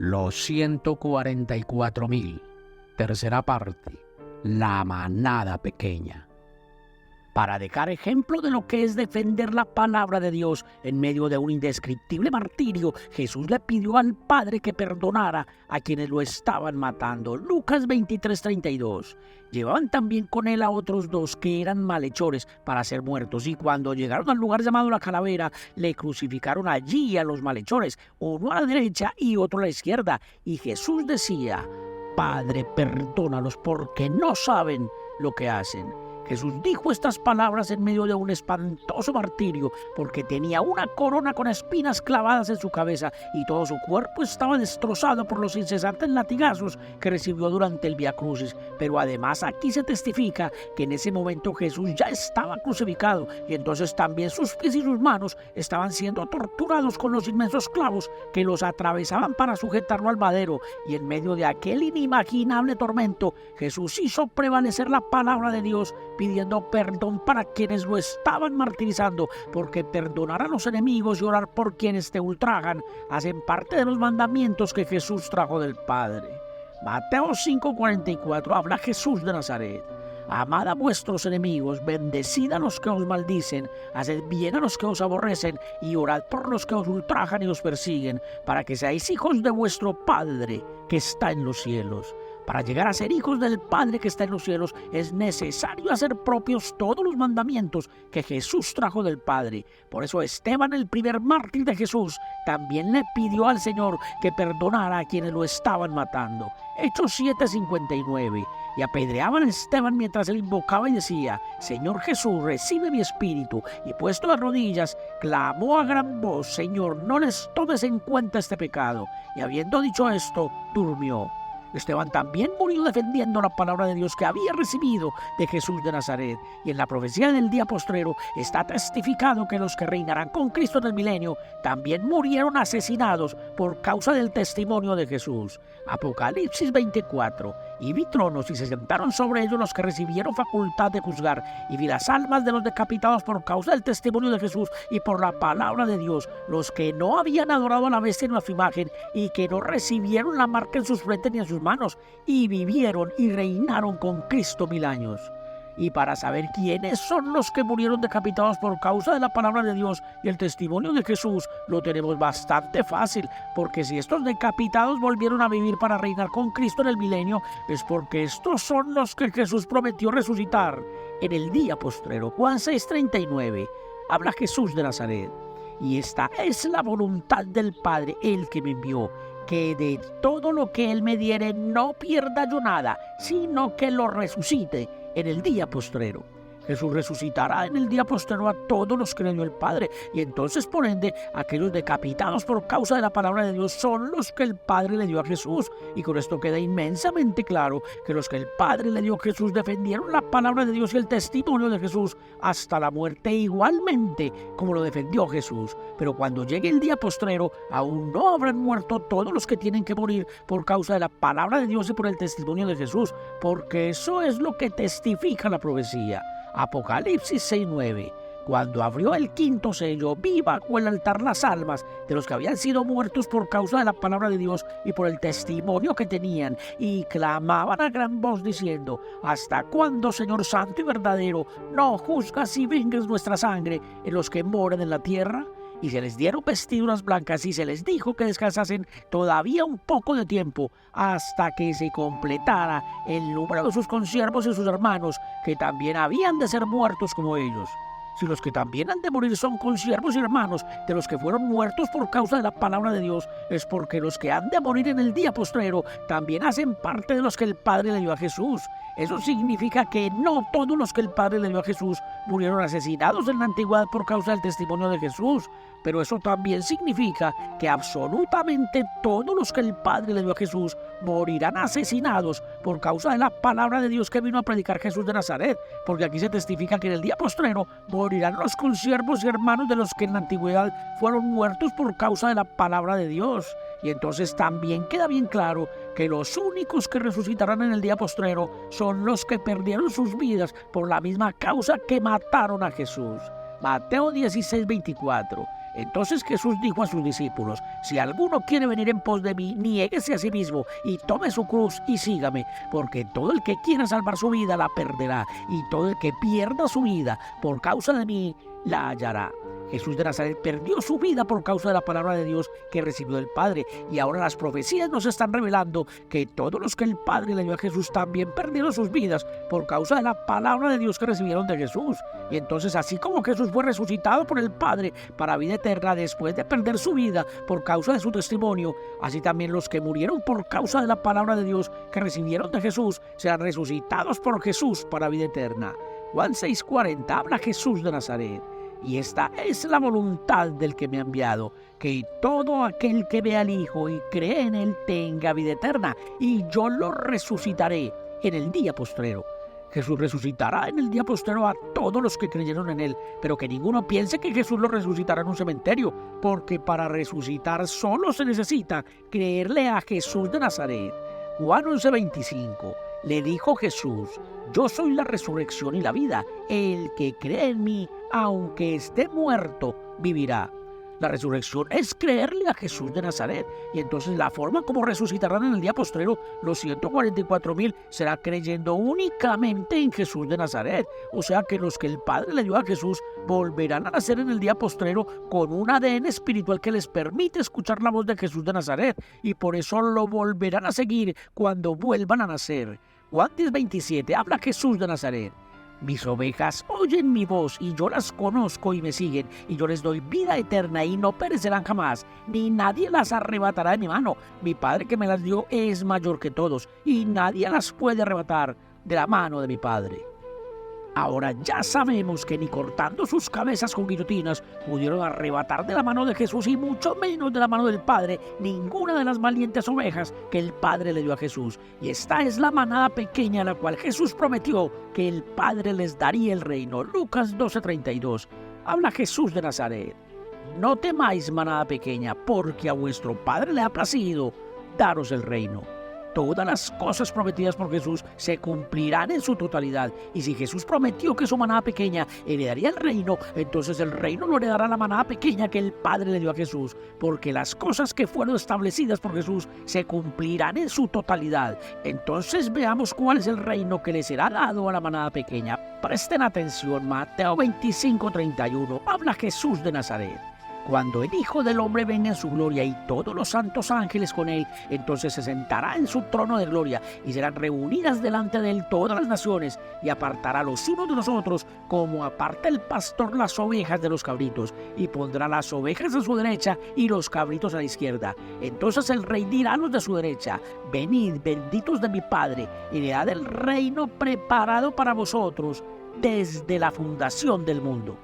Los 144,000. Tercera parte. La manada pequeña. Para dejar ejemplo de lo que es defender la palabra de Dios en medio de un indescriptible martirio, Jesús le pidió al Padre que perdonara a quienes lo estaban matando. Lucas 23:32. Llevaban también con él a otros dos que eran malhechores para ser muertos, y cuando llegaron al lugar llamado la Calavera, le crucificaron allí a los malhechores, uno a la derecha y otro a la izquierda. Y Jesús decía: Padre, perdónalos porque no saben lo que hacen. Jesús dijo estas palabras en medio de un espantoso martirio, porque tenía una corona con espinas clavadas en su cabeza y todo su cuerpo estaba destrozado por los incesantes latigazos que recibió durante el Vía Crucis. Pero además aquí se testifica que en ese momento Jesús ya estaba crucificado, y entonces también sus pies y sus manos estaban siendo torturados con los inmensos clavos que los atravesaban para sujetarlo al madero. Y en medio de aquel inimaginable tormento, Jesús hizo prevalecer la palabra de Dios, pidiendo perdón para quienes lo estaban martirizando, porque perdonar a los enemigos y orar por quienes te ultrajan hacen parte de los mandamientos que Jesús trajo del Padre. Mateo 5:44 habla Jesús de Nazaret: Amad a vuestros enemigos, bendecid a los que os maldicen, haced bien a los que os aborrecen, y orad por los que os ultrajan y os persiguen, para que seáis hijos de vuestro Padre que está en los cielos. Para llegar a ser hijos del Padre que está en los cielos, es necesario hacer propios todos los mandamientos que Jesús trajo del Padre. Por eso Esteban, el primer mártir de Jesús, también le pidió al Señor que perdonara a quienes lo estaban matando. Hechos 7:59. Y apedreaban a Esteban mientras él invocaba y decía: Señor Jesús, recibe mi espíritu. Y puesto de rodillas, clamó a gran voz: Señor, no les tomes en cuenta este pecado. Y habiendo dicho esto, durmió. Esteban también murió defendiendo la palabra de Dios que había recibido de Jesús de Nazaret. Y en la profecía del día postrero está testificado que los que reinarán con Cristo en el milenio también murieron asesinados por causa del testimonio de Jesús. Apocalipsis 24. Y vi tronos y se sentaron sobre ellos los que recibieron facultad de juzgar. Y vi las almas de los decapitados por causa del testimonio de Jesús y por la palabra de Dios, los que no habían adorado a la bestia ni a su imagen, y que no recibieron la marca en sus frentes ni en sus manos, y vivieron y reinaron con Cristo 1000 años. Y para saber quiénes son los que murieron decapitados por causa de la palabra de Dios y el testimonio de Jesús, lo tenemos bastante fácil, porque si estos decapitados volvieron a vivir para reinar con Cristo en el milenio, es porque estos son los que Jesús prometió resucitar en el día postrero. Juan 6:39. Habla Jesús de Nazaret: Y esta es la voluntad del Padre, el que me envió, que de todo lo que Él me diere no pierda yo nada, sino que lo resucite en el día postrero. Jesús resucitará en el día postrero a todos los que le dio el Padre, y entonces por ende aquellos decapitados por causa de la palabra de Dios son los que el Padre le dio a Jesús. Y con esto queda inmensamente claro que los que el Padre le dio a Jesús defendieron la palabra de Dios y el testimonio de Jesús hasta la muerte, igualmente como lo defendió Jesús. Pero cuando llegue el día postrero, aún no habrán muerto todos los que tienen que morir por causa de la palabra de Dios y por el testimonio de Jesús, porque eso es lo que testifica la profecía. Apocalipsis 6:9. Cuando abrió el quinto sello, vi bajo el altar las almas de los que habían sido muertos por causa de la palabra de Dios y por el testimonio que tenían, y clamaban a gran voz diciendo: ¿Hasta cuándo, Señor santo y verdadero, no juzgas y vengues nuestra sangre en los que moran en la tierra? Y se les dieron vestiduras blancas y se les dijo que descansasen todavía un poco de tiempo, hasta que se completara el número de sus consiervos y sus hermanos, que también habían de ser muertos como ellos. Si los que también han de morir son consiervos y hermanos de los que fueron muertos por causa de la palabra de Dios, es porque los que han de morir en el día postrero también hacen parte de los que el Padre le dio a Jesús. Eso significa que no todos los que el Padre le dio a Jesús murieron asesinados en la antigüedad por causa del testimonio de Jesús, pero eso también significa que absolutamente todos los que el Padre le dio a Jesús morirán asesinados por causa de la palabra de Dios que vino a predicar Jesús de Nazaret, porque aquí se testifica que en el día postrero morirán los consiervos y hermanos de los que en la antigüedad fueron muertos por causa de la palabra de Dios. Y entonces también queda bien claro que los únicos que resucitarán en el día postrero son los que perdieron sus vidas por la misma causa que mataron a Jesús. Mateo 16:24. Entonces Jesús dijo a sus discípulos: si alguno quiere venir en pos de mí, niéguese a sí mismo y tome su cruz y sígame, porque todo el que quiera salvar su vida la perderá, y todo el que pierda su vida por causa de mí la hallará. Jesús de Nazaret perdió su vida por causa de la palabra de Dios que recibió del Padre, y ahora las profecías nos están revelando que todos los que el Padre le dio a Jesús también perdieron sus vidas por causa de la palabra de Dios que recibieron de Jesús. Y entonces, así como Jesús fue resucitado por el Padre para vida eterna después de perder su vida por causa de su testimonio, así también los que murieron por causa de la palabra de Dios que recibieron de Jesús serán resucitados por Jesús para vida eterna. Juan 6:40 habla Jesús de Nazaret. Y esta es la voluntad del que me ha enviado, que todo aquel que vea al Hijo y cree en Él tenga vida eterna, y yo lo resucitaré en el día postrero. Jesús resucitará en el día postrero a todos los que creyeron en Él, pero que ninguno piense que Jesús lo resucitará en un cementerio, porque para resucitar solo se necesita creerle a Jesús de Nazaret. Juan 11:25. Le dijo Jesús: yo soy la resurrección y la vida. El que cree en mí, aunque esté muerto, vivirá. La resurrección es creerle a Jesús de Nazaret. Y entonces la forma como resucitarán en el día postrero los 144,000 será creyendo únicamente en Jesús de Nazaret. O sea que los que el Padre le dio a Jesús volverán a nacer en el día postrero con un ADN espiritual que les permite escuchar la voz de Jesús de Nazaret. Y por eso lo volverán a seguir cuando vuelvan a nacer. Juan 10:27 habla Jesús de Nazaret. Mis ovejas oyen mi voz y yo las conozco y me siguen, y yo les doy vida eterna y no perecerán jamás, ni nadie las arrebatará de mi mano. Mi Padre que me las dio es mayor que todos, y nadie las puede arrebatar de la mano de mi Padre. Ahora ya sabemos que ni cortando sus cabezas con guillotinas pudieron arrebatar de la mano de Jesús, y mucho menos de la mano del Padre, ninguna de las valientes ovejas que el Padre le dio a Jesús. Y esta es la manada pequeña a la cual Jesús prometió que el Padre les daría el reino. Lucas 12:32. Habla Jesús de Nazaret. No temáis, manada pequeña, porque a vuestro Padre le ha placido daros el reino. Todas las cosas prometidas por Jesús se cumplirán en su totalidad. Y si Jesús prometió que su manada pequeña heredaría el reino, entonces el reino lo heredará la manada pequeña que el Padre le dio a Jesús. Porque las cosas que fueron establecidas por Jesús se cumplirán en su totalidad. Entonces veamos cuál es el reino que le será dado a la manada pequeña. Presten atención, Mateo 25:31. Habla Jesús de Nazaret. Cuando el Hijo del Hombre venga en su gloria y todos los santos ángeles con él, entonces se sentará en su trono de gloria, y serán reunidas delante de él todas las naciones, y apartará los unos de los otros, como aparta el pastor las ovejas de los cabritos, y pondrá las ovejas a su derecha y los cabritos a la izquierda. Entonces el rey dirá a los de su derecha: venid, benditos de mi Padre, heredad del reino preparado para vosotros desde la fundación del mundo.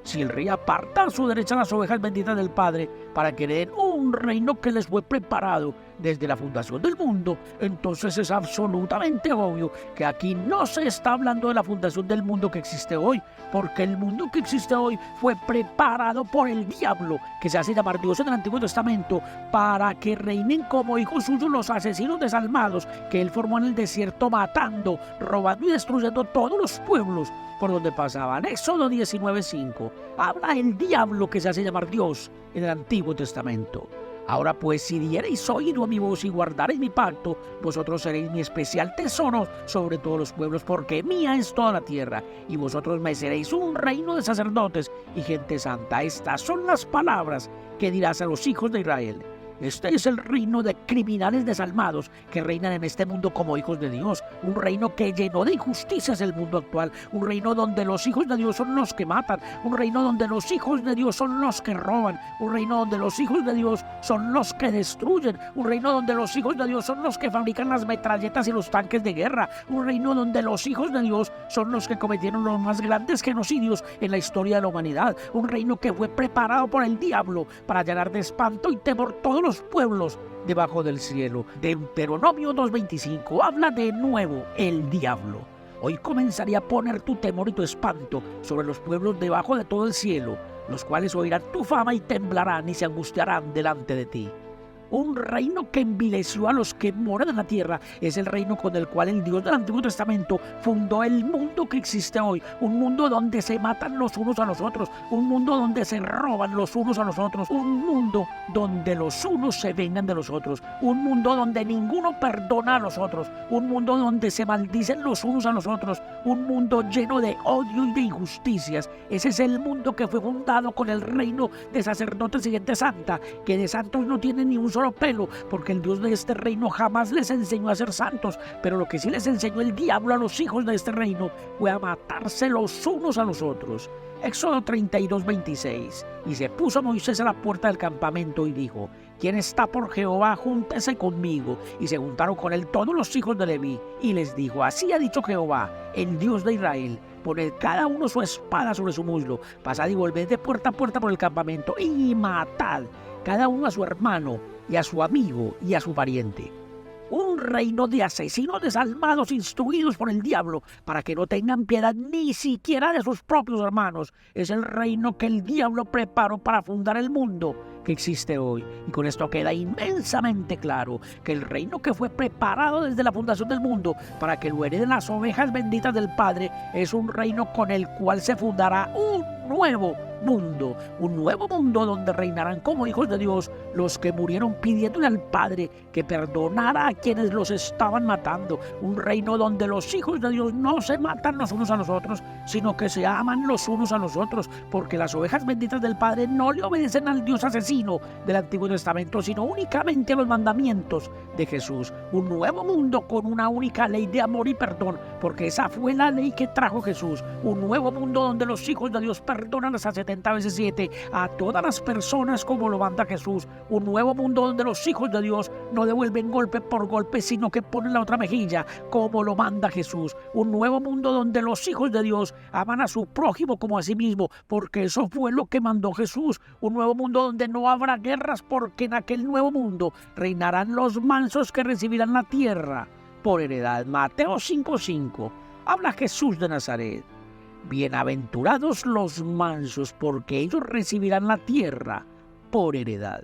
Si el rey aparta a su derecha las ovejas benditas del Padre para que den un reino que les fue preparado desde la fundación del mundo, entonces es absolutamente obvio que aquí no se está hablando de la fundación del mundo que existe hoy, porque el mundo que existe hoy fue preparado por el diablo, que se hace llamar Dios en el Antiguo Testamento, para que reinen como hijos suyos los asesinos desalmados que él formó en el desierto, matando, robando y destruyendo todos los pueblos por donde pasaban. Éxodo 19:5 habla el diablo que se hace llamar Dios en el Antiguo Testamento. Ahora pues, si diereis oído a mi voz y guardareis mi pacto, vosotros seréis mi especial tesoro sobre todos los pueblos, porque mía es toda la tierra, y vosotros me seréis un reino de sacerdotes y gente santa. Estas son las palabras que dirás a los hijos de Israel. Este es el reino de criminales desalmados que reinan en este mundo como hijos de Dios. Un reino que llenó de injusticias el mundo actual. Un reino donde los hijos de Dios son los que matan. Un reino donde los hijos de Dios son los que roban. Un reino donde los hijos de Dios son los que destruyen. Un reino donde los hijos de Dios son los que fabrican las metralletas y los tanques de guerra. Un reino donde los hijos de Dios son los que cometieron los más grandes genocidios en la historia de la humanidad. Un reino que fue preparado por el diablo para llenar de espanto y temor todos los pueblos debajo del cielo. Deuteronomio 2:25 habla de nuevo el diablo. Hoy comenzaría a poner tu temor y tu espanto sobre los pueblos debajo de todo el cielo, los cuales oirán tu fama y temblarán y se angustiarán delante de ti. un reino que envileció a los que moran en la tierra. Es el reino con el cual el Dios del Antiguo Testamento fundó el mundo que existe hoy, un mundo donde se matan los unos a los otros, un mundo donde se roban los unos a los otros, un mundo donde los unos se vengan de los otros, un mundo donde ninguno perdona a los otros, un mundo donde se maldicen los unos a los otros, un mundo lleno de odio y de injusticias. Ese es el mundo que fue fundado con el reino de sacerdotes y gente santa, que de santos no tienen ni un solo pelo, porque el Dios de este reino jamás les enseñó a ser santos, pero lo que sí les enseñó el diablo a los hijos de este reino fue a matarse los unos a los otros. Éxodo 32:26. Y se puso Moisés a la puerta del campamento y dijo: ¿Quién está por Jehová? Júntese conmigo. Y se juntaron con él todos los hijos de Leví. Y les dijo: Así ha dicho Jehová, el Dios de Israel: poned cada uno su espada sobre su muslo, pasad y volved de puerta a puerta por el campamento, y matad cada uno a su hermano, y a su amigo, y a su pariente. Un reino de asesinos desalmados instruidos por el diablo para que no tengan piedad ni siquiera de sus propios hermanos. Es el reino que el diablo preparó para fundar el mundo que existe hoy. Y con esto queda inmensamente claro que el reino que fue preparado desde la fundación del mundo para que lo hereden las ovejas benditas del Padre es un reino con el cual se fundará un nuevo mundo donde reinarán como hijos de Dios los que murieron pidiéndole al Padre que perdonara a quienes los estaban matando. Un reino donde los hijos de Dios no se matan los unos a los otros, sino que se aman los unos a los otros, porque las ovejas benditas del Padre no le obedecen al Dios asesino del Antiguo Testamento, sino únicamente a los mandamientos de Jesús. Un nuevo mundo con una única ley de amor y perdón, porque esa fue la ley que trajo Jesús. Un nuevo mundo donde los hijos de Dios perdonan hasta 70 veces 7 a todas las personas como lo manda Jesús. Un nuevo mundo donde los hijos de Dios no devuelven golpe por golpe, sino que ponen la otra mejilla como lo manda Jesús. Un nuevo mundo donde los hijos de Dios aman a su prójimo como a sí mismo, porque eso fue lo que mandó Jesús. Un nuevo mundo donde no habrá guerras, porque en aquel nuevo mundo reinarán los mansos que recibirán la tierra por heredad. Mateo 5:5. Habla Jesús de Nazaret. Bienaventurados los mansos, porque ellos recibirán la tierra por heredad.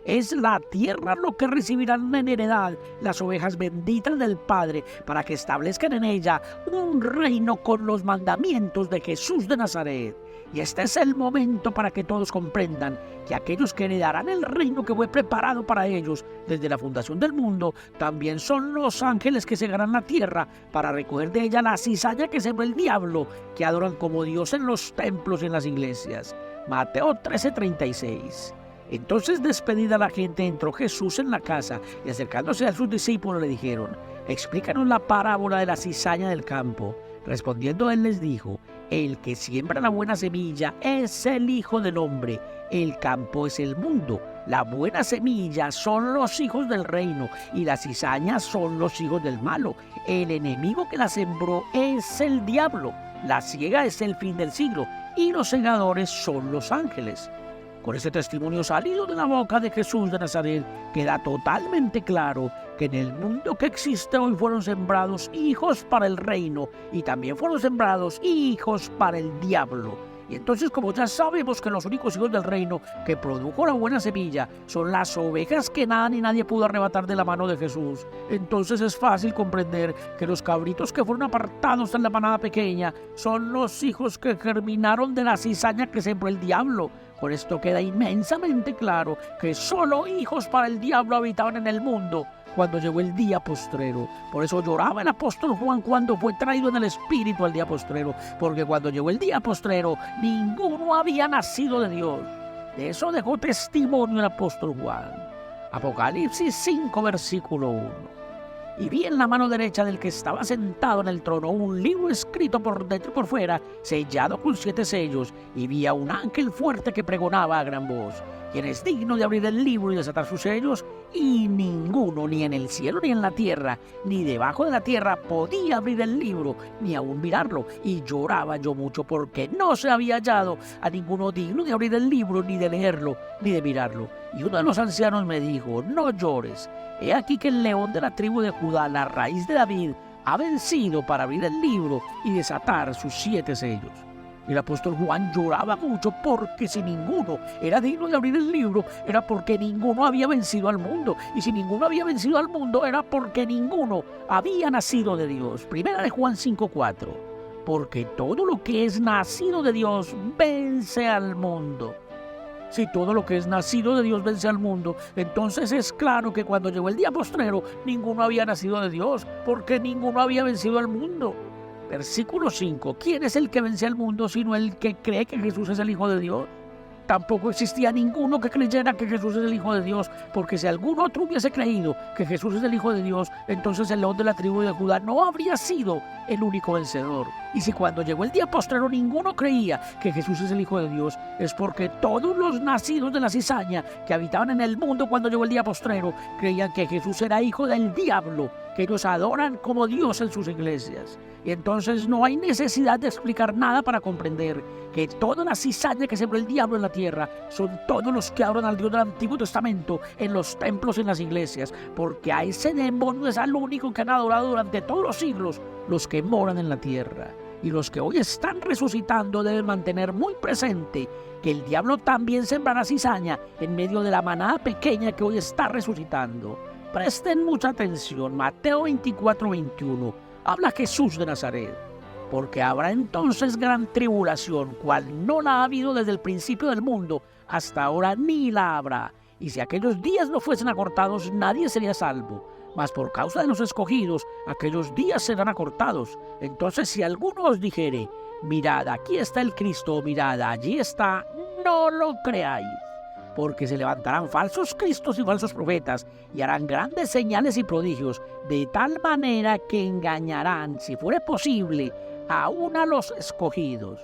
Es la tierra lo que recibirán en heredad las ovejas benditas del Padre, para que establezcan en ella un reino con los mandamientos de Jesús de Nazaret. Y este es el momento para que todos comprendan que aquellos que heredarán el reino que fue preparado para ellos desde la fundación del mundo, también son los ángeles que segarán la tierra para recoger de ella la cizaña que sembró el diablo, que adoran como Dios en los templos y en las iglesias. Mateo 13:36. Entonces, despedida la gente, entró Jesús en la casa y acercándose a sus discípulos le dijeron: explícanos la parábola de la cizaña del campo. Respondiendo él les dijo: el que siembra la buena semilla es el Hijo del Hombre, el campo es el mundo, la buena semilla son los hijos del reino y las cizañas son los hijos del malo. El enemigo que la sembró es el diablo, la siega es el fin del siglo y los segadores son los ángeles. Con este testimonio salido de la boca de Jesús de Nazaret, queda totalmente claro que en el mundo que existe hoy fueron sembrados hijos para el reino y también fueron sembrados hijos para el diablo. Y entonces, como ya sabemos que los únicos hijos del reino que produjo la buena semilla son las ovejas que nada ni nadie pudo arrebatar de la mano de Jesús, entonces es fácil comprender que los cabritos que fueron apartados en la manada pequeña son los hijos que germinaron de la cizaña que sembró el diablo. Por esto queda inmensamente claro que solo hijos para el diablo habitaban en el mundo cuando llegó el día postrero. Por eso lloraba el apóstol Juan cuando fue traído en el Espíritu al día postrero, porque cuando llegó el día postrero, ninguno había nacido de Dios. De eso dejó testimonio el apóstol Juan. Apocalipsis 5, versículo 1. Y vi en la mano derecha del que estaba sentado en el trono un libro escrito por dentro y por fuera, sellado con 7 sellos, y vi a un ángel fuerte que pregonaba a gran voz: ¿quién es digno de abrir el libro y desatar sus sellos? Y ninguno, ni en el cielo ni en la tierra, ni debajo de la tierra, podía abrir el libro, ni aún mirarlo. Y lloraba yo mucho, porque no se había hallado a ninguno digno de abrir el libro, ni de leerlo, ni de mirarlo. Y uno de los ancianos me dijo: no llores. He aquí que el león de la tribu de Judá, la raíz de David, ha vencido para abrir el libro y desatar sus 7 sellos. El apóstol Juan lloraba mucho porque si ninguno era digno de abrir el libro, era porque ninguno había vencido al mundo. Y si ninguno había vencido al mundo, era porque ninguno había nacido de Dios. Primera de Juan 5:4. Porque todo lo que es nacido de Dios vence al mundo. Si todo lo que es nacido de Dios vence al mundo, entonces es claro que cuando llegó el día postrero, ninguno había nacido de Dios, porque ninguno había vencido al mundo. Versículo 5. ¿Quién es el que vence al mundo sino el que cree que Jesús es el Hijo de Dios? Tampoco existía ninguno que creyera que Jesús es el Hijo de Dios, porque si algún otro hubiese creído que Jesús es el Hijo de Dios, entonces el león de la tribu de Judá no habría sido el único vencedor. Y si cuando llegó el día postrero ninguno creía que Jesús es el Hijo de Dios, es porque todos los nacidos de la cizaña que habitaban en el mundo cuando llegó el día postrero creían que Jesús era hijo del diablo, que ellos adoran como Dios en sus iglesias. Y entonces no hay necesidad de explicar nada para comprender que toda la cizaña que sembró el diablo en la tierra son todos los que adoran al Dios del Antiguo Testamento en los templos y en las iglesias, porque a ese demonio es al único que han adorado durante todos los siglos los que moran en la tierra. Y los que hoy están resucitando deben mantener muy presente que el diablo también sembrará cizaña en medio de la manada pequeña que hoy está resucitando. Presten mucha atención. Mateo 24:21. Habla Jesús de Nazaret. Porque habrá entonces gran tribulación, cual no la ha habido desde el principio del mundo hasta ahora, ni la habrá. Y si aquellos días no fuesen acortados, nadie sería salvo. Mas por causa de los escogidos, aquellos días serán acortados. Entonces si alguno os dijere, mirad, aquí está el Cristo, o mirad, allí está, no lo creáis. Porque se levantarán falsos cristos y falsos profetas, y harán grandes señales y prodigios, de tal manera que engañarán, si fuere posible, aún a los escogidos.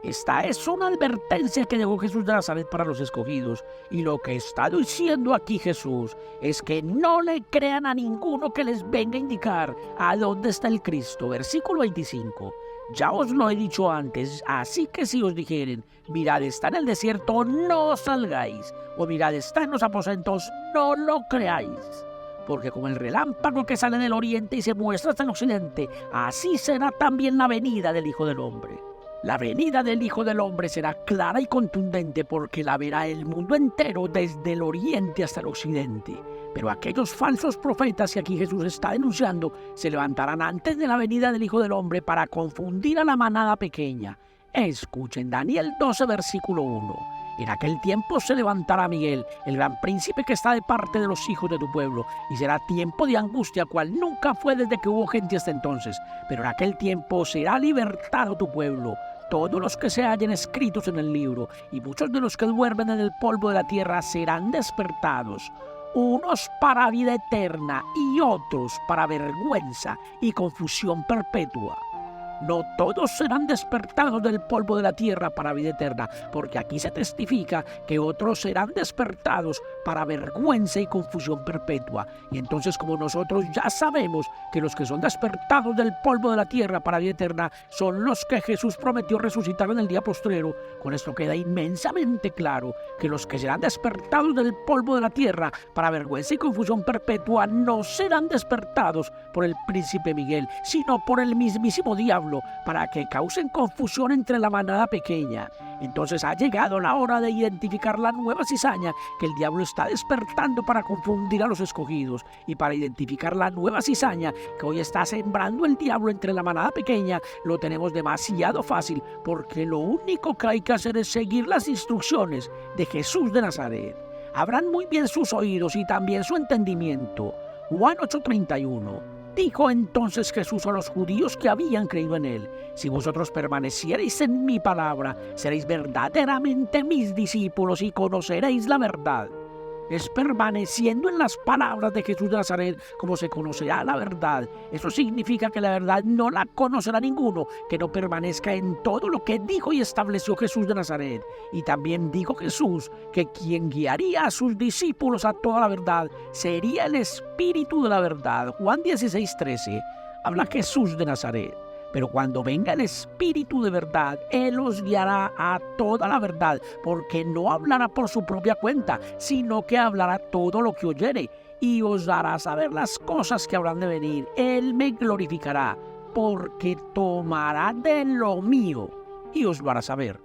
Esta es una advertencia que dejó Jesús de Nazaret para los escogidos, y lo que está diciendo aquí Jesús es que no le crean a ninguno que les venga a indicar a dónde está el Cristo. Versículo 25. Ya os lo he dicho antes, así que si os dijeren, mirad, está en el desierto, no salgáis, o mirad, está en los aposentos, no lo creáis. Porque como el relámpago que sale del oriente y se muestra hasta el occidente, así será también la venida del Hijo del Hombre. La venida del Hijo del Hombre será clara y contundente porque la verá el mundo entero desde el oriente hasta el occidente. Pero aquellos falsos profetas que aquí Jesús está denunciando se levantarán antes de la venida del Hijo del Hombre para confundir a la manada pequeña. Escuchen Daniel 12, versículo 1. En aquel tiempo se levantará Miguel, el gran príncipe que está de parte de los hijos de tu pueblo, y será tiempo de angustia, cual nunca fue desde que hubo gente hasta entonces. Pero en aquel tiempo será libertado tu pueblo, todos los que se hallen escritos en el libro, y muchos de los que duermen en el polvo de la tierra serán despertados, unos para vida eterna y otros para vergüenza y confusión perpetua. No todos serán despertados del polvo de la tierra para vida eterna, porque aquí se testifica que otros serán despertados para vergüenza y confusión perpetua. Y entonces, como nosotros ya sabemos que los que son despertados del polvo de la tierra para vida eterna son los que Jesús prometió resucitar en el día postrero, con esto queda inmensamente claro que los que serán despertados del polvo de la tierra para vergüenza y confusión perpetua no serán despertados por el príncipe Miguel, sino por el mismísimo diablo, para que causen confusión entre la manada pequeña. Entonces ha llegado la hora de identificar la nueva cizaña que el diablo está despertando para confundir a los escogidos, y para identificar la nueva cizaña que hoy está sembrando el diablo entre la manada pequeña lo tenemos demasiado fácil, porque lo único que hay que hacer es seguir las instrucciones de Jesús de Nazaret. Abran muy bien sus oídos y también su entendimiento. Juan 8:31. Dijo entonces Jesús a los judíos que habían creído en él: si vosotros permaneciereis en mi palabra, seréis verdaderamente mis discípulos y conoceréis la verdad. Es permaneciendo en las palabras de Jesús de Nazaret como se conocerá la verdad. Eso significa que la verdad no la conocerá ninguno que no permanezca en todo lo que dijo y estableció Jesús de Nazaret. Y también dijo Jesús que quien guiaría a sus discípulos a toda la verdad sería el Espíritu de la verdad. Juan 16:13. Habla Jesús de Nazaret. Pero cuando venga el Espíritu de verdad, Él os guiará a toda la verdad, porque no hablará por su propia cuenta, sino que hablará todo lo que oyere, y os dará a saber las cosas que habrán de venir. Él me glorificará, porque tomará de lo mío y os lo hará saber.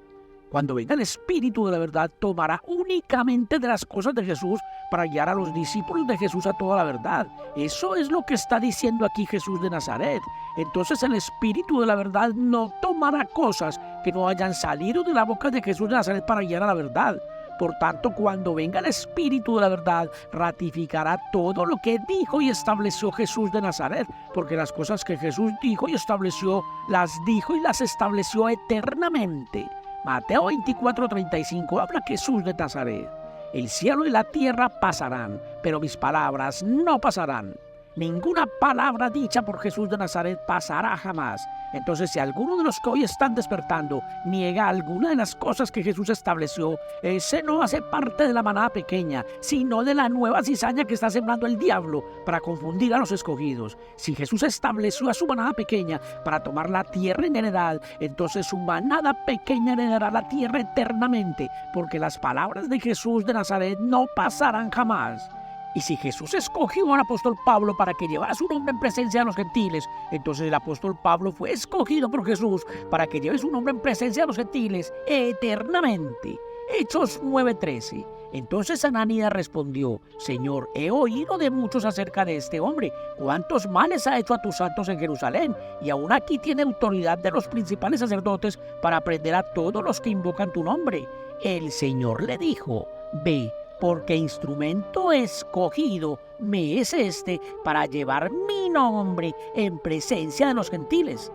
Cuando venga el Espíritu de la verdad, tomará únicamente de las cosas de Jesús para guiar a los discípulos de Jesús a toda la verdad. Eso es lo que está diciendo aquí Jesús de Nazaret. Entonces el Espíritu de la verdad no tomará cosas que no hayan salido de la boca de Jesús de Nazaret para guiar a la verdad. Por tanto, cuando venga el Espíritu de la verdad, ratificará todo lo que dijo y estableció Jesús de Nazaret, porque las cosas que Jesús dijo y estableció, las dijo y las estableció eternamente. Mateo 24:35 habla Jesús de Nazaret. El cielo y la tierra pasarán, pero mis palabras no pasarán. Ninguna palabra dicha por Jesús de Nazaret pasará jamás. Entonces, si alguno de los que hoy están despertando niega alguna de las cosas que Jesús estableció, ese no hace parte de la manada pequeña, sino de la nueva cizaña que está sembrando el diablo para confundir a los escogidos. Si Jesús estableció a su manada pequeña para tomar la tierra en heredad, entonces su manada pequeña heredará la tierra eternamente, porque las palabras de Jesús de Nazaret no pasarán jamás. Y si Jesús escogió al apóstol Pablo para que llevara su nombre en presencia de los gentiles, entonces el apóstol Pablo fue escogido por Jesús para que lleve su nombre en presencia de los gentiles eternamente. Hechos 9:13. Entonces Ananías respondió: Señor, he oído de muchos acerca de este hombre, cuántos males ha hecho a tus santos en Jerusalén, y aún aquí tiene autoridad de los principales sacerdotes para prender a todos los que invocan tu nombre. El Señor le dijo: Ve, porque instrumento escogido me es este para llevar mi nombre en presencia de los gentiles.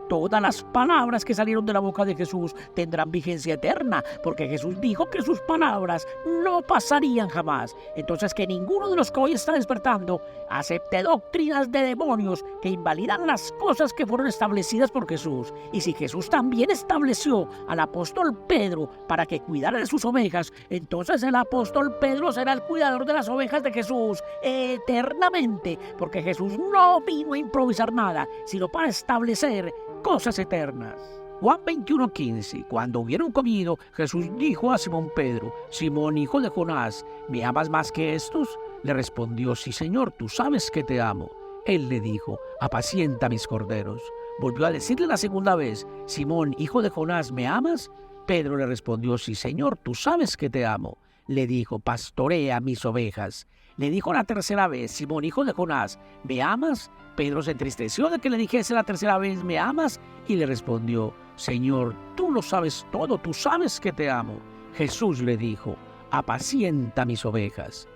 Todas las palabras que salieron de la boca de Jesús tendrán vigencia eterna, porque Jesús dijo que sus palabras no pasarían jamás. Entonces, que ninguno de los que hoy está despertando acepte doctrinas de demonios que invalidan las cosas que fueron establecidas por Jesús. Y si Jesús también estableció al apóstol Pedro para que cuidara de sus ovejas, entonces el apóstol Pedro será el cuidador de las ovejas de Jesús eternamente, porque Jesús no vino a improvisar nada, sino para establecer cosas eternas. Juan 21:15. Cuando hubieron comido, Jesús dijo a Simón Pedro: Simón, hijo de Jonás, ¿me amas más que estos? Le respondió: Sí, Señor, tú sabes que te amo. Él le dijo: apacienta mis corderos. Volvió a decirle la segunda vez: Simón, hijo de Jonás, ¿me amas? Pedro le respondió: Sí, Señor, tú sabes que te amo. Le dijo: pastorea mis ovejas. Le dijo la tercera vez: Simón, hijo de Jonás, ¿me amas? Pedro se entristeció de que le dijese la tercera vez: ¿me amas? Y le respondió: Señor, tú lo sabes todo, tú sabes que te amo. Jesús le dijo: apacienta mis ovejas.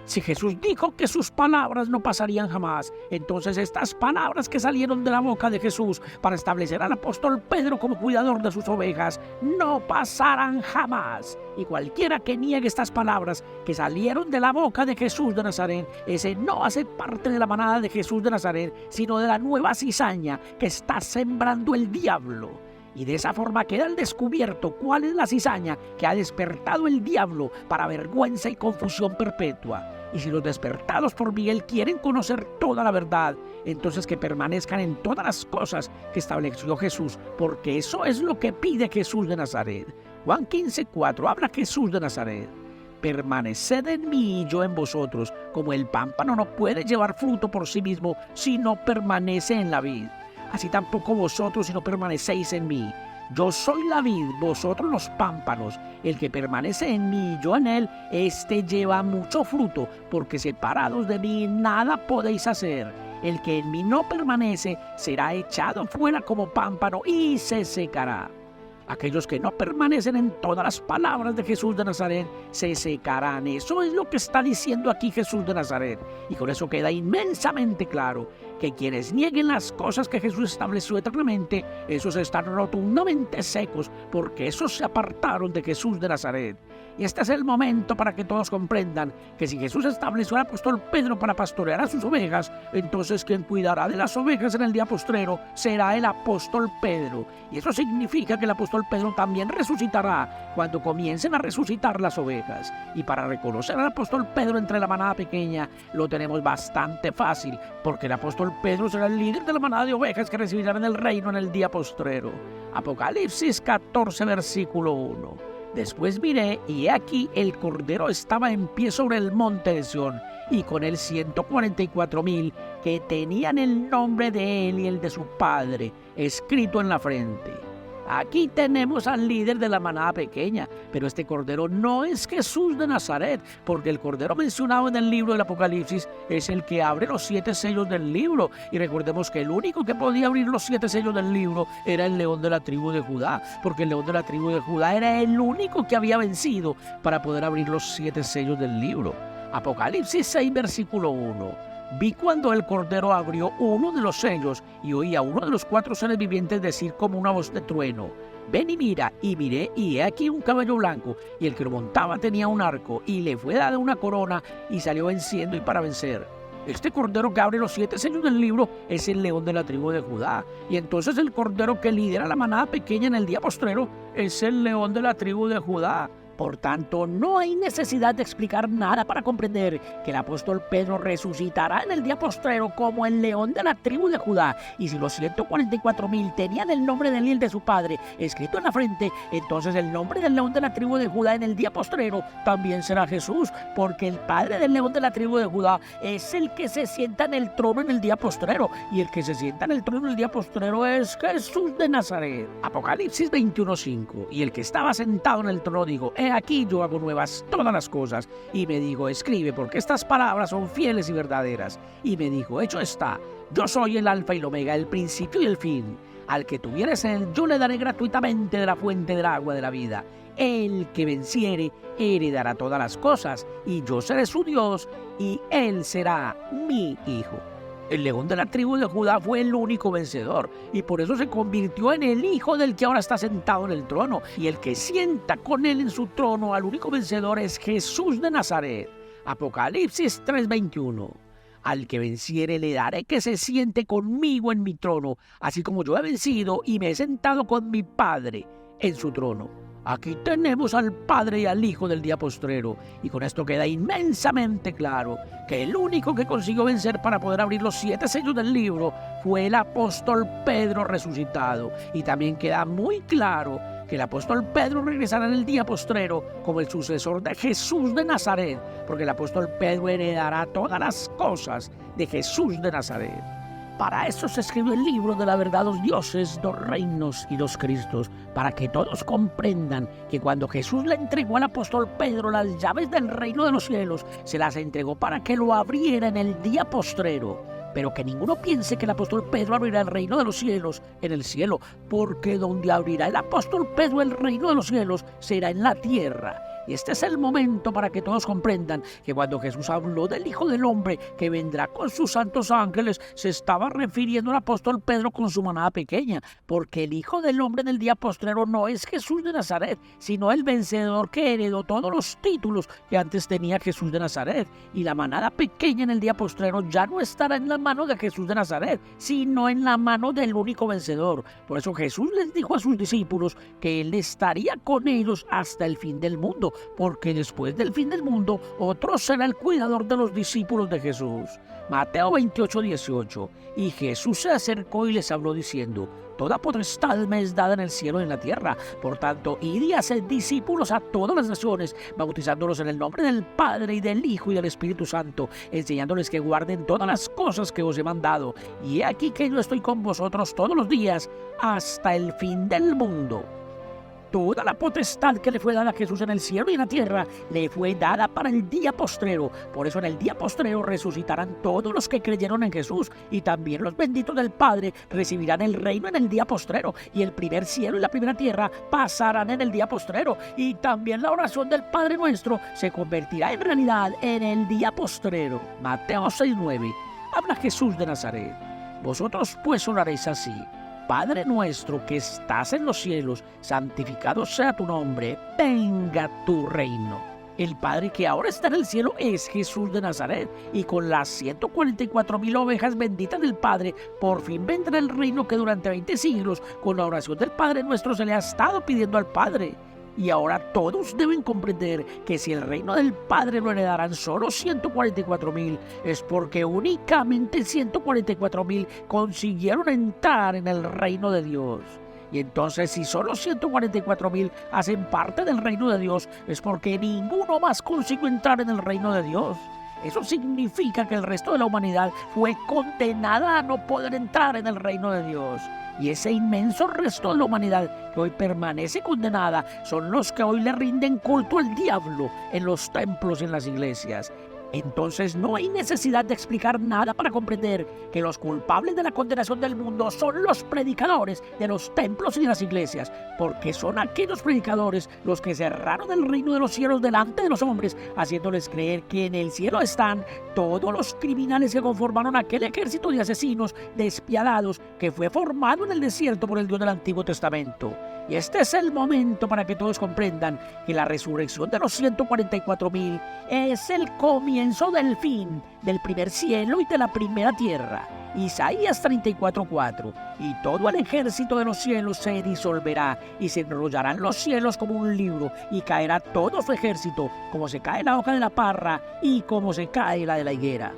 Si Jesús dijo que sus palabras no pasarían jamás, entonces estas palabras que salieron de la boca de Jesús para establecer al apóstol Pedro como cuidador de sus ovejas no pasarán jamás. Y cualquiera que niegue estas palabras que salieron de la boca de Jesús de Nazaret, ese no hace parte de la manada de Jesús de Nazaret, sino de la nueva cizaña que está sembrando el diablo. Y de esa forma queda al descubierto cuál es la cizaña que ha despertado el diablo para vergüenza y confusión perpetua. Y si los despertados por Miguel quieren conocer toda la verdad, entonces que permanezcan en todas las cosas que estableció Jesús, porque eso es lo que pide Jesús de Nazaret. Juan 15:4 habla Jesús de Nazaret: permaneced en mí y yo en vosotros, como el pámpano no puede llevar fruto por sí mismo si no permanece en la vid. Así tampoco vosotros si no permanecéis en mí. Yo soy la vid, vosotros los pámpanos. El que permanece en mí y yo en él, éste lleva mucho fruto, porque separados de mí nada podéis hacer. El que en mí no permanece será echado fuera como pámpano y se secará. Aquellos que no permanecen en todas las palabras de Jesús de Nazaret se secarán. Eso es lo que está diciendo aquí Jesús de Nazaret. Y con eso queda inmensamente claro que quienes nieguen las cosas que Jesús estableció eternamente, esos están rotundamente secos, porque esos se apartaron de Jesús de Nazaret. Y este es el momento para que todos comprendan que si Jesús estableció al apóstol Pedro para pastorear a sus ovejas, entonces quien cuidará de las ovejas en el día postrero será el apóstol Pedro. Y eso significa que el apóstol Pedro también resucitará cuando comiencen a resucitar las ovejas. Y para reconocer al apóstol Pedro entre la manada pequeña lo tenemos bastante fácil, porque el apóstol Pedro será el líder de la manada de ovejas que recibirán el reino en el día postrero. Apocalipsis 14, versículo 1. Después miré, y he aquí el Cordero estaba en pie sobre el monte de Sión, y con él 144,000 que tenían el nombre de él y el de su padre escrito en la frente. Aquí tenemos al líder de la manada pequeña, pero este cordero no es Jesús de Nazaret, porque el cordero mencionado en el libro del Apocalipsis es el que abre los 7 sellos del libro. Y recordemos que el único que podía abrir los 7 sellos del libro era el león de la tribu de Judá, porque el león de la tribu de Judá era el único que había vencido para poder abrir los 7 sellos del libro. Apocalipsis 6, versículo 1. Vi cuando el Cordero abrió uno de los sellos y oí a uno de los 4 seres vivientes decir como una voz de trueno: ven y mira. Y miré, y he aquí un caballo blanco, y el que lo montaba tenía un arco, y le fue dada una corona, y salió venciendo y para vencer. Este cordero que abre los 7 sellos del libro es el león de la tribu de Judá. Y entonces el cordero que lidera la manada pequeña en el día postrero es el león de la tribu de Judá. Por tanto, no hay necesidad de explicar nada para comprender que el apóstol Pedro resucitará en el día postrero como el león de la tribu de Judá. Y si los 144,000 tenían el nombre de él y el de su padre escrito en la frente, entonces el nombre del león de la tribu de Judá en el día postrero también será Jesús, porque el padre del león de la tribu de Judá es el que se sienta en el trono en el día postrero, y el que se sienta en el trono en el día postrero es Jesús de Nazaret. Apocalipsis 21:5. Y el que estaba sentado en el trono dijo: aquí yo hago nuevas todas las cosas. Y me dijo: escribe, porque estas palabras son fieles y verdaderas. Y me dijo: hecho está, yo soy el alfa y el omega, el principio y el fin. Al que tuviere sed, yo le daré gratuitamente de la fuente del agua de la vida. El que venciere heredará todas las cosas, y yo seré su Dios, y él será mi hijo. El león de la tribu de Judá fue el único vencedor, y por eso se convirtió en el hijo del que ahora está sentado en el trono. Y el que sienta con él en su trono al único vencedor es Jesús de Nazaret. Apocalipsis 3:21. Al que venciere le daré que se siente conmigo en mi trono, así como yo he vencido y me he sentado con mi Padre en su trono. Aquí tenemos al Padre y al Hijo del día postrero, y con esto queda inmensamente claro que el único que consiguió vencer para poder abrir los 7 sellos del libro fue el apóstol Pedro resucitado. Y también queda muy claro que el apóstol Pedro regresará en el día postrero como el sucesor de Jesús de Nazaret, porque el apóstol Pedro heredará todas las cosas de Jesús de Nazaret. Para eso se escribió el libro de la verdad, 2 dioses, 2 reinos y 2 Cristos, para que todos comprendan que cuando Jesús le entregó al apóstol Pedro las llaves del reino de los cielos, se las entregó para que lo abriera en el día postrero. Pero que ninguno piense que el apóstol Pedro abrirá el reino de los cielos en el cielo, porque donde abrirá el apóstol Pedro el reino de los cielos será en la tierra. Y este es el momento para que todos comprendan que cuando Jesús habló del Hijo del Hombre que vendrá con sus santos ángeles, se estaba refiriendo al apóstol Pedro con su manada pequeña, porque el Hijo del Hombre en el día postrero no es Jesús de Nazaret, sino el vencedor que heredó todos los títulos que antes tenía Jesús de Nazaret. Y la manada pequeña en el día postrero ya no estará en la mano de Jesús de Nazaret, sino en la mano del único vencedor. Por eso Jesús les dijo a sus discípulos que Él estaría con ellos hasta el fin del mundo, porque después del fin del mundo, otro será el cuidador de los discípulos de Jesús. Mateo 28:18. Y Jesús se acercó y les habló diciendo: toda potestad me es dada en el cielo y en la tierra. Por tanto, id y haced discípulos a todas las naciones, bautizándolos en el nombre del Padre y del Hijo y del Espíritu Santo, enseñándoles que guarden todas las cosas que os he mandado. Y he aquí que yo estoy con vosotros todos los días hasta el fin del mundo. Toda la potestad que le fue dada a Jesús en el cielo y en la tierra le fue dada para el día postrero. Por eso en el día postrero resucitarán todos los que creyeron en Jesús, y también los benditos del Padre recibirán el reino en el día postrero, y el primer cielo y la primera tierra pasarán en el día postrero, y también la oración del Padre nuestro se convertirá en realidad en el día postrero. Mateo 6:9. Habla Jesús de Nazaret: vosotros pues oraréis así: Padre nuestro que estás en los cielos, santificado sea tu nombre, venga tu reino. El Padre que ahora está en el cielo es Jesús de Nazaret, y con las 144,000 ovejas benditas del Padre, por fin vendrá el reino que durante 20 siglos, con la oración del Padre nuestro, se le ha estado pidiendo al Padre. Y ahora todos deben comprender que si el reino del Padre lo heredarán solo 144,000, es porque únicamente 144,000 consiguieron entrar en el reino de Dios. Y entonces, si solo 144,000 hacen parte del reino de Dios, es porque ninguno más consiguió entrar en el reino de Dios. Eso significa que el resto de la humanidad fue condenada a no poder entrar en el reino de Dios. Y ese inmenso resto de la humanidad que hoy permanece condenada son los que hoy le rinden culto al diablo en los templos y en las iglesias. Entonces no hay necesidad de explicar nada para comprender que los culpables de la condenación del mundo son los predicadores de los templos y de las iglesias, porque son aquellos predicadores los que cerraron el reino de los cielos delante de los hombres, haciéndoles creer que en el cielo están todos los criminales que conformaron aquel ejército de asesinos despiadados que fue formado en el desierto por el Dios del Antiguo Testamento. Y este es el momento para que todos comprendan que la resurrección de los 144,000 es el comienzo del fin del primer cielo y de la primera tierra. Isaías 34:4. Y todo el ejército de los cielos se disolverá, y se enrollarán los cielos como un libro, y caerá todo su ejército, como se cae la hoja de la parra, y como se cae la de la higuera.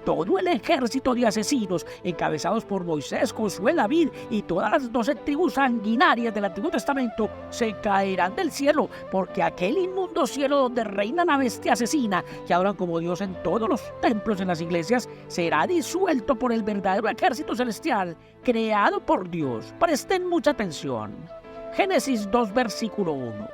Todo el ejército de asesinos, encabezados por Moisés, Josué, David y todas las 12 tribus sanguinarias del Antiguo Testamento, se caerán del cielo, porque aquel inmundo cielo donde reina la bestia asesina, que adoran como Dios en todos los templos en las iglesias, será disuelto por el verdadero ejército celestial, creado por Dios. Presten mucha atención. Génesis 2, versículo 1.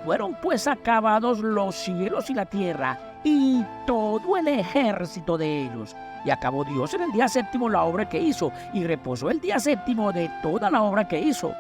Fueron pues acabados los cielos y la tierra, y todo el ejército de ellos. Y acabó Dios en el día séptimo la obra que hizo, y reposó el día séptimo de toda la obra que hizo.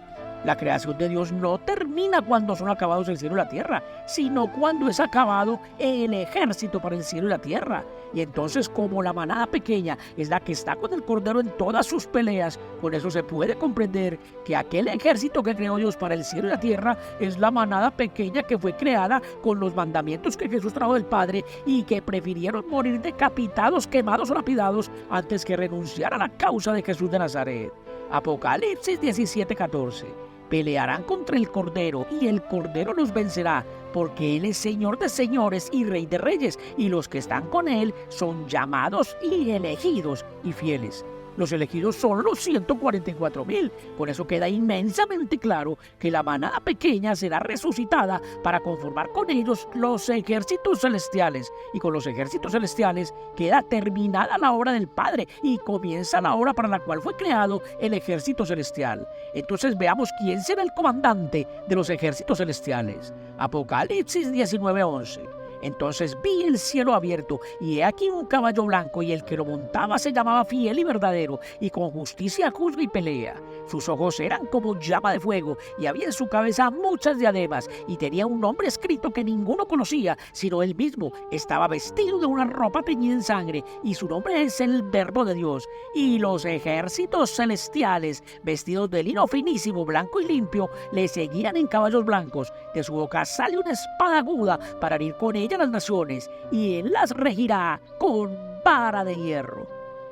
La creación de Dios no termina cuando son acabados el cielo y la tierra, sino cuando es acabado el ejército para el cielo y la tierra. Y entonces, como la manada pequeña es la que está con el Cordero en todas sus peleas, con eso se puede comprender que aquel ejército que creó Dios para el cielo y la tierra es la manada pequeña que fue creada con los mandamientos que Jesús trajo del Padre y que prefirieron morir decapitados, quemados o lapidados antes que renunciar a la causa de Jesús de Nazaret. Apocalipsis 17:14. Pelearán contra el Cordero, y el Cordero los vencerá, porque Él es Señor de señores y Rey de reyes, y los que están con Él son llamados y elegidos y fieles. Los elegidos son los 144,000. Por eso queda inmensamente claro que la manada pequeña será resucitada para conformar con ellos los ejércitos celestiales. Y con los ejércitos celestiales queda terminada la obra del Padre y comienza la obra para la cual fue creado el ejército celestial. Entonces veamos quién será el comandante de los ejércitos celestiales. Apocalipsis 19:11. Entonces vi el cielo abierto, y he aquí un caballo blanco, y el que lo montaba se llamaba Fiel y Verdadero, y con justicia juzga y pelea. Sus ojos eran como llama de fuego, y había en su cabeza muchas diademas, y tenía un nombre escrito que ninguno conocía, sino él mismo. Estaba vestido de una ropa teñida en sangre, y su nombre es el Verbo de Dios. Y los ejércitos celestiales, vestidos de lino finísimo, blanco y limpio, le seguían en caballos blancos. De su boca sale una espada aguda para herir con ella a las naciones, y él las regirá con vara de hierro.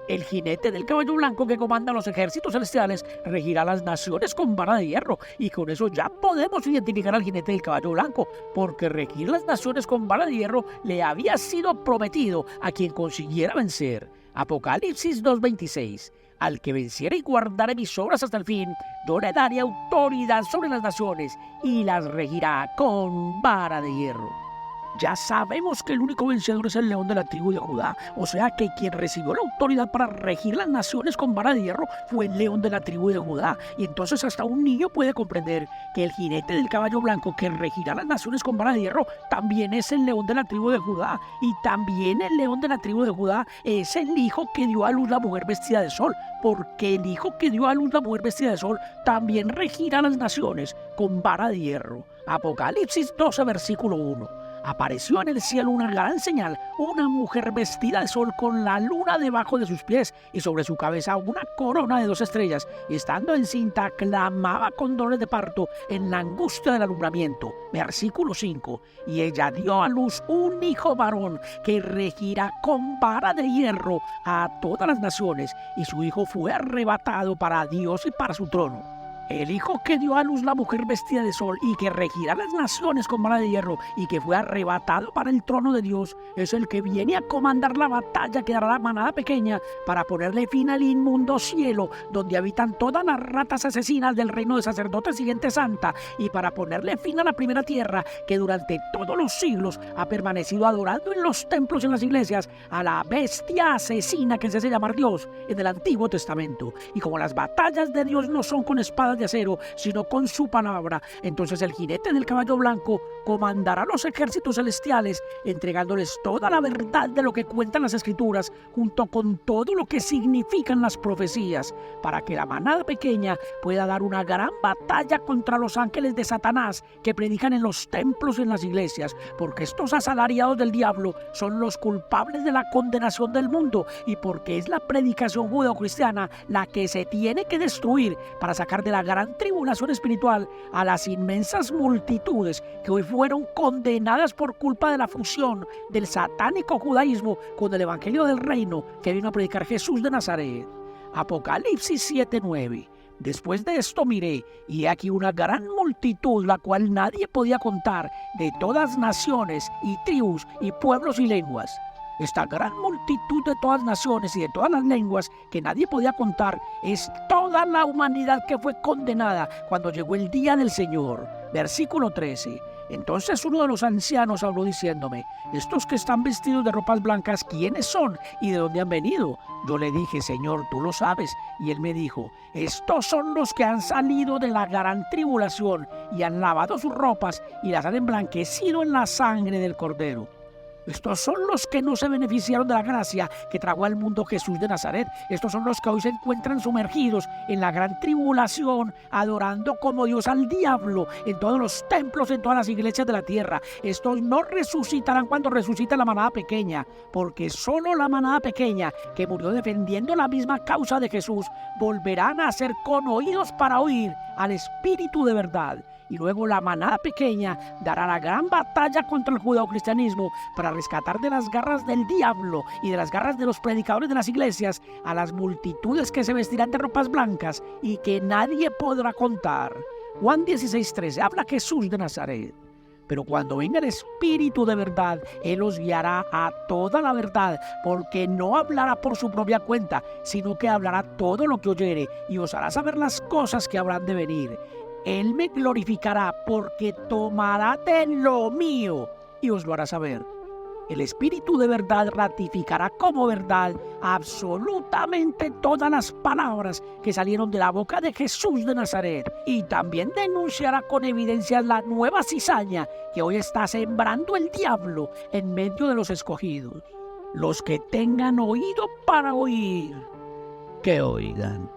El jinete del caballo blanco que comanda los ejércitos celestiales regirá las naciones con vara de hierro, y con eso ya podemos identificar al jinete del caballo blanco, porque regir las naciones con vara de hierro le había sido prometido a quien consiguiera vencer. Apocalipsis 2:26. Al que venciere y guardare mis obras hasta el fin, yo le daré autoridad sobre las naciones, y las regirá con vara de hierro. Ya sabemos que el único vencedor es el león de la tribu de Judá, o sea que quien recibió la autoridad para regir las naciones con vara de hierro fue el león de la tribu de Judá. Y entonces hasta un niño puede comprender que el jinete del caballo blanco que regirá las naciones con vara de hierro también es el león de la tribu de Judá. Y también el león de la tribu de Judá es el hijo que dio a luz la mujer vestida de sol, porque el hijo que dio a luz la mujer vestida de sol también regirá las naciones con vara de hierro. Apocalipsis 12, versículo 1. Apareció en el cielo una gran señal, una mujer vestida de sol con la luna debajo de sus pies y sobre su cabeza una corona de 2 estrellas, y estando encinta clamaba con dolores de parto en la angustia del alumbramiento. Versículo 5. Y ella dio a luz un hijo varón que regirá con vara de hierro a todas las naciones, y su hijo fue arrebatado para Dios y para su trono. El hijo que dio a luz la mujer vestida de sol y que regirá las naciones con vara de hierro y que fue arrebatado para el trono de Dios es el que viene a comandar la batalla que dará la manada pequeña para ponerle fin al inmundo cielo donde habitan todas las ratas asesinas del reino de sacerdotes y gente santa, y para ponerle fin a la primera tierra que durante todos los siglos ha permanecido adorando en los templos y en las iglesias a la bestia asesina que se hace llamar Dios en el Antiguo Testamento. Y como las batallas de Dios no son con espadas de acero, sino con su palabra, entonces el jinete del caballo blanco comandará los ejércitos celestiales, entregándoles toda la verdad de lo que cuentan las escrituras, junto con todo lo que significan las profecías, para que la manada pequeña pueda dar una gran batalla contra los ángeles de Satanás que predican en los templos y en las iglesias, porque estos asalariados del diablo son los culpables de la condenación del mundo, y porque es la predicación judeocristiana la que se tiene que destruir para sacar de la gran tribulación espiritual a las inmensas multitudes que hoy fueron condenadas por culpa de la fusión del satánico judaísmo con el evangelio del reino que vino a predicar Jesús de Nazaret. Apocalipsis 7:9. Después de esto miré, y he aquí una gran multitud, la cual nadie podía contar, de todas naciones y tribus y pueblos y lenguas. Esta gran multitud de todas naciones y de todas las lenguas que nadie podía contar es toda la humanidad que fue condenada cuando llegó el día del Señor. Versículo 13. Entonces uno de los ancianos habló diciéndome: estos que están vestidos de ropas blancas, ¿quiénes son y de dónde han venido? Yo le dije: Señor, tú lo sabes. Y él me dijo: estos son los que han salido de la gran tribulación y han lavado sus ropas y las han emblanquecido en la sangre del Cordero. Estos son los que no se beneficiaron de la gracia que trajo al mundo Jesús de Nazaret. Estos son los que hoy se encuentran sumergidos en la gran tribulación, adorando como Dios al diablo en todos los templos, en todas las iglesias de la tierra. Estos no resucitarán cuando resucite la manada pequeña, porque solo la manada pequeña que murió defendiendo la misma causa de Jesús volverán a ser con oídos para oír al Espíritu de verdad. Y luego la manada pequeña dará la gran batalla contra el judeocristianismo para rescatar de las garras del diablo y de las garras de los predicadores de las iglesias a las multitudes que se vestirán de ropas blancas y que nadie podrá contar. Juan 16:13 habla Jesús de Nazaret. Pero cuando venga el Espíritu de verdad, Él os guiará a toda la verdad, porque no hablará por su propia cuenta, sino que hablará todo lo que oyere y os hará saber las cosas que habrán de venir. Él me glorificará porque tomará de lo mío y os lo hará saber. El Espíritu de verdad ratificará como verdad absolutamente todas las palabras que salieron de la boca de Jesús de Nazaret, y también denunciará con evidencias la nueva cizaña que hoy está sembrando el diablo en medio de los escogidos. Los que tengan oído para oír, que oigan.